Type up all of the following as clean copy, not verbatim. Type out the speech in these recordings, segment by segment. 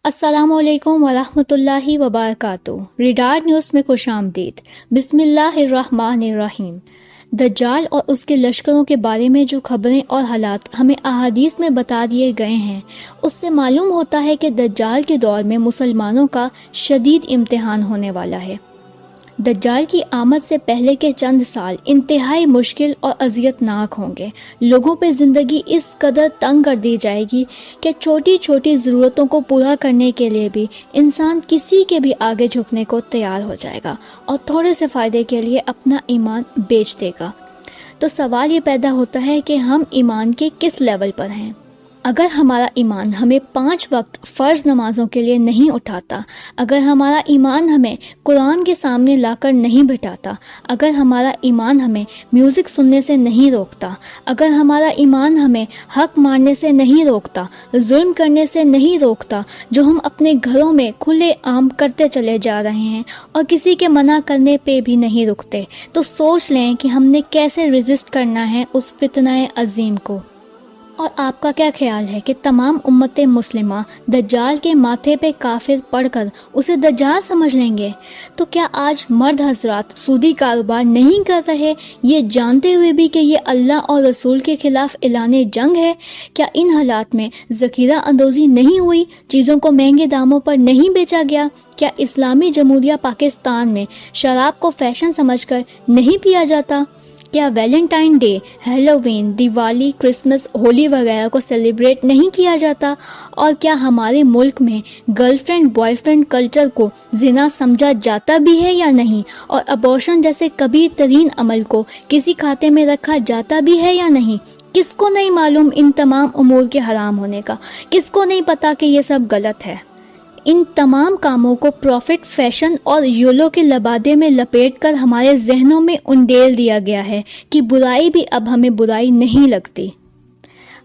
السلام علیکم ورحمۃ اللہ وبرکاتہ۔ ریڈار نیوز میں خوش آمدید۔ بسم اللہ الرحمن الرحیم۔ دجال اور اس کے لشکروں کے بارے میں جو خبریں اور حالات ہمیں احادیث میں بتا دیے گئے ہیں، اس سے معلوم ہوتا ہے کہ دجال کے دور میں مسلمانوں کا شدید امتحان ہونے والا ہے۔ دجال کی آمد سے پہلے کے چند سال انتہائی مشکل اور اذیت ناک ہوں گے۔ لوگوں پہ زندگی اس قدر تنگ کر دی جائے گی کہ چھوٹی چھوٹی ضرورتوں کو پورا کرنے کے لیے بھی انسان کسی کے بھی آگے جھکنے کو تیار ہو جائے گا اور تھوڑے سے فائدے کے لیے اپنا ایمان بیچ دے گا۔ تو سوال یہ پیدا ہوتا ہے کہ ہم ایمان کے کس لیول پر ہیں؟ اگر ہمارا ایمان ہمیں 5 وقت فرض نمازوں کے لیے نہیں اٹھاتا، اگر ہمارا ایمان ہمیں قرآن کے سامنے لا کر نہیں بٹھاتا، اگر ہمارا ایمان ہمیں میوزک سننے سے نہیں روکتا، اگر ہمارا ایمان ہمیں حق مارنے سے نہیں روکتا، ظلم کرنے سے نہیں روکتا، جو ہم اپنے گھروں میں کھلے عام کرتے چلے جا رہے ہیں اور کسی کے منع کرنے پہ بھی نہیں رکتے، تو سوچ لیں کہ ہم نے کیسے ریزسٹ کرنا ہے اس فتنہ عظیم کو۔ اور آپ کا کیا خیال ہے کہ تمام امت مسلمہ دجال کے ماتھے پہ کافر پڑھ کر اسے دجال سمجھ لیں گے؟ تو کیا آج مرد حضرات سودی کاروبار نہیں کر رہے، یہ جانتے ہوئے بھی کہ یہ اللہ اور رسول کے خلاف اعلان جنگ ہے؟ کیا ان حالات میں ذخیرہ اندوزی نہیں ہوئی، چیزوں کو مہنگے داموں پر نہیں بیچا گیا؟ کیا اسلامی جمہوریہ پاکستان میں شراب کو فیشن سمجھ کر نہیں پیا جاتا؟ کیا Valentine day, Halloween, Diwali, Christmas, Holi وغیرہ کو سیلیبریٹ نہیں کیا جاتا؟ اور کیا ہمارے ملک میں girl friend boy friend culture کو زنا سمجھا جاتا بھی ہے یا نہیں؟ اور ابورشن جیسے کبیر ترین عمل کو کسی کھاتے میں رکھا جاتا بھی ہے یا نہیں؟ کس کو نہیں معلوم ان تمام امور کے حرام ہونے کا؟ کس کو نہیں پتا کہ یہ سب غلط ہے؟ ان تمام کاموں کو پروفٹ، فیشن اور یولو کے لبادے میں لپیٹ کر ہمارے ذہنوں میں انڈیل دیا گیا ہے کہ برائی بھی اب ہمیں برائی نہیں لگتی۔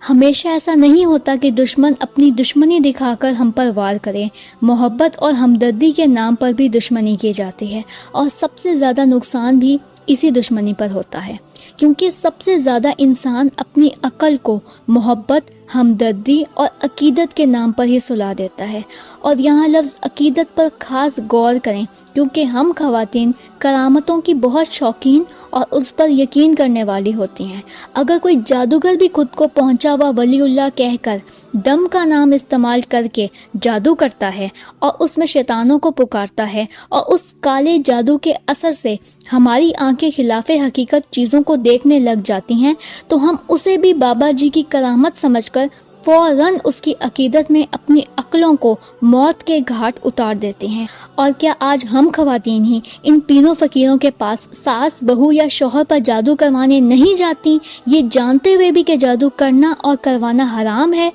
ہمیشہ ایسا نہیں ہوتا کہ دشمن اپنی دشمنی دکھا کر ہم پر وار کرے۔ محبت اور ہمدردی کے نام پر بھی دشمنی کی جاتی ہے، اور سب سے زیادہ نقصان بھی اسی دشمنی پر ہوتا ہے، کیونکہ سب سے زیادہ انسان اپنی عقل کو محبت، ہمدردی اور عقیدت کے نام پر ہی سلا دیتا ہے۔ اور یہاں لفظ عقیدت پر خاص غور کریں، کیونکہ ہم خواتین کرامتوں کی بہت شوقین اور اس پر یقین کرنے والی ہوتی ہیں۔ اگر کوئی جادوگر بھی خود کو پہنچا ہوا ولی اللہ کہہ کر دم کا نام استعمال کر کے جادو کرتا ہے اور اس میں شیطانوں کو پکارتا ہے، اور اس کالے جادو کے اثر سے ہماری آنکھیں خلاف حقیقت چیزوں کو دیکھنے لگ جاتی ہیں، تو ہم اسے بھی بابا جی کی کرامت سمجھ کر فوراً اس کی عقیدت میں اپنی عقلوں کو موت کے گھاٹ اتار دیتے ہیں۔ اور کیا آج ہم خواتین ہی ان پیروں فقیروں کے پاس ساس، بہو یا شوہر پر جادو کروانے نہیں جاتی، یہ جانتے ہوئے بھی کہ جادو کرنا اور کروانا حرام ہے؟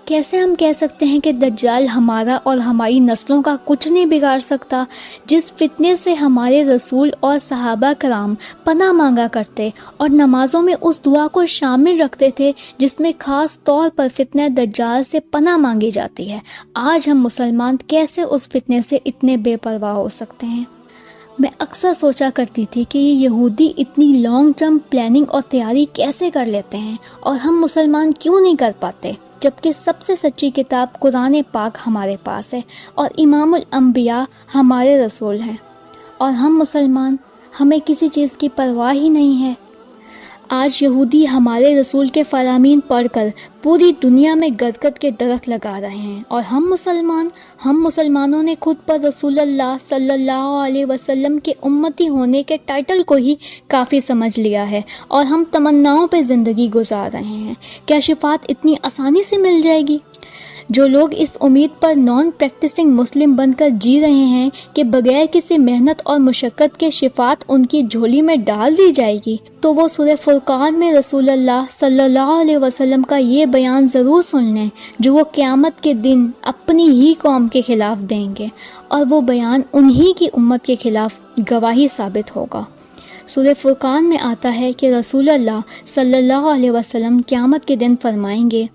کیسے ہم کہہ سکتے ہیں کہ دجال ہمارا اور ہماری نسلوں کا کچھ نہیں بگاڑ سکتا؟ جس فتنے سے ہمارے رسول اور صحابہ کرام پناہ مانگا کرتے اور نمازوں میں اس دعا کو شامل رکھتے تھے جس میں خاص طور پر فتنہ دجال سے پناہ مانگی جاتی ہے، آج ہم مسلمان کیسے اس فتنے سے اتنے بے پرواہ ہو سکتے ہیں؟ میں اکثر سوچا کرتی تھی کہ یہ یہودی اتنی لانگ ٹرم پلاننگ اور تیاری کیسے کر لیتے ہیں، اور ہم مسلمان کیوں نہیں کر پاتے، جبکہ سب سے سچی کتاب قرآن پاک ہمارے پاس ہے اور امام الانبیاء ہمارے رسول ہیں، اور ہم مسلمان، ہمیں کسی چیز کی پرواہ ہی نہیں ہے۔ آج یہودی ہمارے رسول کے فرامین پڑھ کر پوری دنیا میں گدگد کے درخت لگا رہے ہیں، اور ہم مسلمانوں نے خود پر رسول اللہ صلی اللہ علیہ وسلم کے امتی ہونے کے ٹائٹل کو ہی کافی سمجھ لیا ہے، اور ہم تمناؤں پہ زندگی گزار رہے ہیں۔ کیا شفاعت اتنی آسانی سے مل جائے گی؟ جو لوگ اس امید پر نان پریکٹسنگ مسلم بن کر جی رہے ہیں کہ بغیر کسی محنت اور مشقت کے شفاعت ان کی جھولی میں ڈال دی جائے گی، تو وہ سورہ فرقان میں رسول اللہ صلی اللہ علیہ وسلم کا یہ بیان ضرور سن لیں جو وہ قیامت کے دن اپنی ہی قوم کے خلاف دیں گے، اور وہ بیان انہی کی امت کے خلاف گواہی ثابت ہوگا۔ سورہ فرقان میں آتا ہے کہ رسول اللہ صلی اللہ علیہ وسلم قیامت کے دن فرمائیں گے،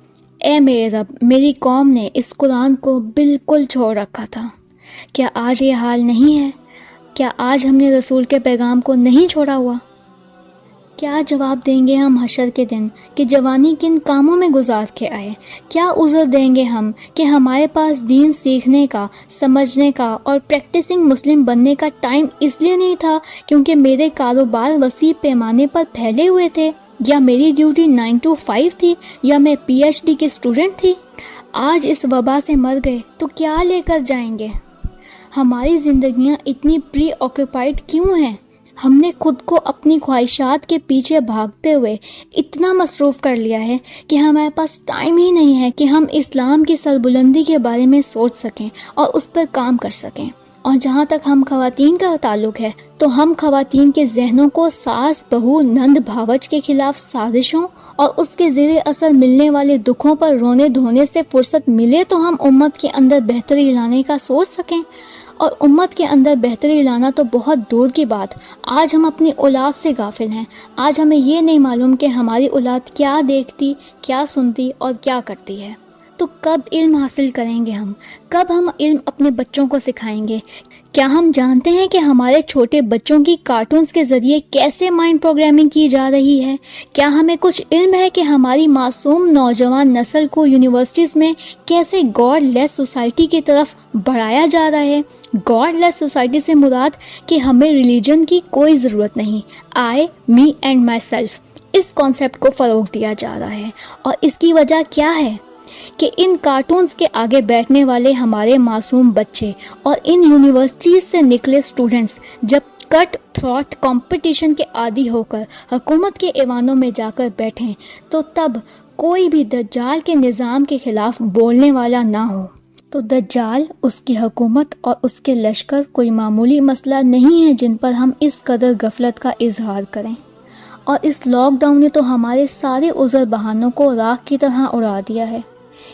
اے میرے رب، میری قوم نے اس قرآن کو بالکل چھوڑ رکھا تھا، کیا آج یہ حال نہیں ہے؟ کیا آج ہم نے رسول کے پیغام کو نہیں چھوڑا ہوا؟ کیا جواب دیں گے ہم حشر کے دن کہ جوانی کن کاموں میں گزار کے آئے؟ کیا عذر دیں گے ہم کہ ہمارے پاس دین سیکھنے کا، سمجھنے کا اور پریکٹسنگ مسلم بننے کا ٹائم اس لیے نہیں تھا کیونکہ میرے کاروبار وسیع پیمانے پر پھیلے ہوئے تھے، یا میری ڈیوٹی 9 to 5 تھی، یا میں PhD کی اسٹوڈنٹ تھی؟ آج اس وبا سے مر گئے تو کیا لے کر جائیں گے؟ ہماری زندگیاں اتنی پری آکوپائڈ کیوں ہیں؟ ہم نے خود کو اپنی خواہشات کے پیچھے بھاگتے ہوئے اتنا مصروف کر لیا ہے کہ ہمارے پاس ٹائم ہی نہیں ہے کہ ہم اسلام کی سربلندی کے بارے میں سوچ سکیں اور اس پر کام کر سکیں۔ اور جہاں تک ہم خواتین کا تعلق ہے تو ہم خواتین کے ذہنوں کو ساس بہو نند بھاوج کے خلاف سازشوں اور اس کے زیر اثر ملنے والے دکھوں پر رونے دھونے سے فرصت ملے تو ہم امت کے اندر بہتری لانے کا سوچ سکیں۔ اور امت کے اندر بہتری لانا تو بہت دور کی بات، آج ہم اپنی اولاد سے غافل ہیں۔ آج ہمیں یہ نہیں معلوم کہ ہماری اولاد کیا دیکھتی، کیا سنتی اور کیا کرتی ہے۔ تو کب علم حاصل کریں گے ہم؟ کب ہم علم اپنے بچوں کو سکھائیں گے؟ کیا ہم جانتے ہیں کہ ہمارے چھوٹے بچوں کی کارٹونز کے ذریعے کیسے مائنڈ پروگرامنگ کی جا رہی ہے؟ کیا ہمیں کچھ علم ہے کہ ہماری معصوم نوجوان نسل کو یونیورسٹیز میں کیسے گاڈ لیس سوسائٹی کی طرف بڑھایا جا رہا ہے؟ گاڈ لیس سوسائٹی سے مراد کہ ہمیں ریلیجن کی کوئی ضرورت نہیں، I me and my self, اس کانسیپٹ کو فروغ دیا جا رہا ہے۔ اور اس کی وجہ کیا ہے کہ ان کارٹونز کے آگے بیٹھنے والے ہمارے معصوم بچے اور ان یونیورسٹیز سے نکلے اسٹوڈنٹس جب کٹ تھراٹ کمپٹیشن کے عادی ہو کر حکومت کے ایوانوں میں جا کر بیٹھیں تو تب کوئی بھی دجال کے نظام کے خلاف بولنے والا نہ ہو۔ تو دجال، اس کی حکومت اور اس کے لشکر کوئی معمولی مسئلہ نہیں ہے جن پر ہم اس قدر غفلت کا اظہار کریں۔ اور اس لاک ڈاؤن نے تو ہمارے سارے عذر بہانوں کو راکھ کی طرح اڑا دیا ہے۔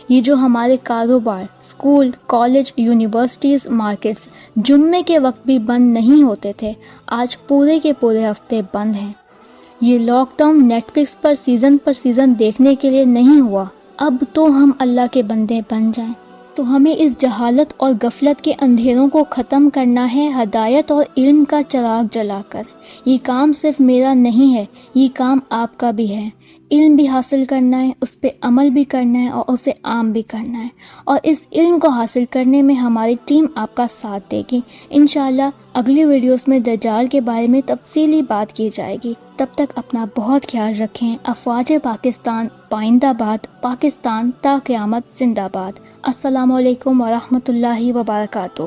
یہ جو ہمارے کاروبار، اسکول، کالج، یونیورسٹیز، مارکیٹس جمعے کے وقت بھی بند نہیں ہوتے تھے، آج پورے کے پورے ہفتے بند ہیں۔ یہ لاک ڈاؤن نیٹ فلکس پر سیزن دیکھنے کے لیے نہیں ہوا، اب تو ہم اللہ کے بندے بن جائیں۔ تو ہمیں اس جہالت اور غفلت کے اندھیروں کو ختم کرنا ہے ہدایت اور علم کا چراغ جلا کر۔ یہ کام صرف میرا نہیں ہے، یہ کام آپ کا بھی ہے۔ علم بھی حاصل کرنا ہے، اس پہ عمل بھی کرنا ہے اور اسے عام بھی کرنا ہے، اور اس علم کو حاصل کرنے میں ہماری ٹیم آپ کا ساتھ دے گی۔ انشاءاللہ اگلی ویڈیوز میں دجال کے بارے میں تفصیلی بات کی جائے گی۔ تب تک اپنا بہت خیال رکھیں۔ افواج پاکستان پائندہ باد، پاکستان تا قیامت زندہ باد۔ السلام علیکم ورحمۃ اللہ وبرکاتہ۔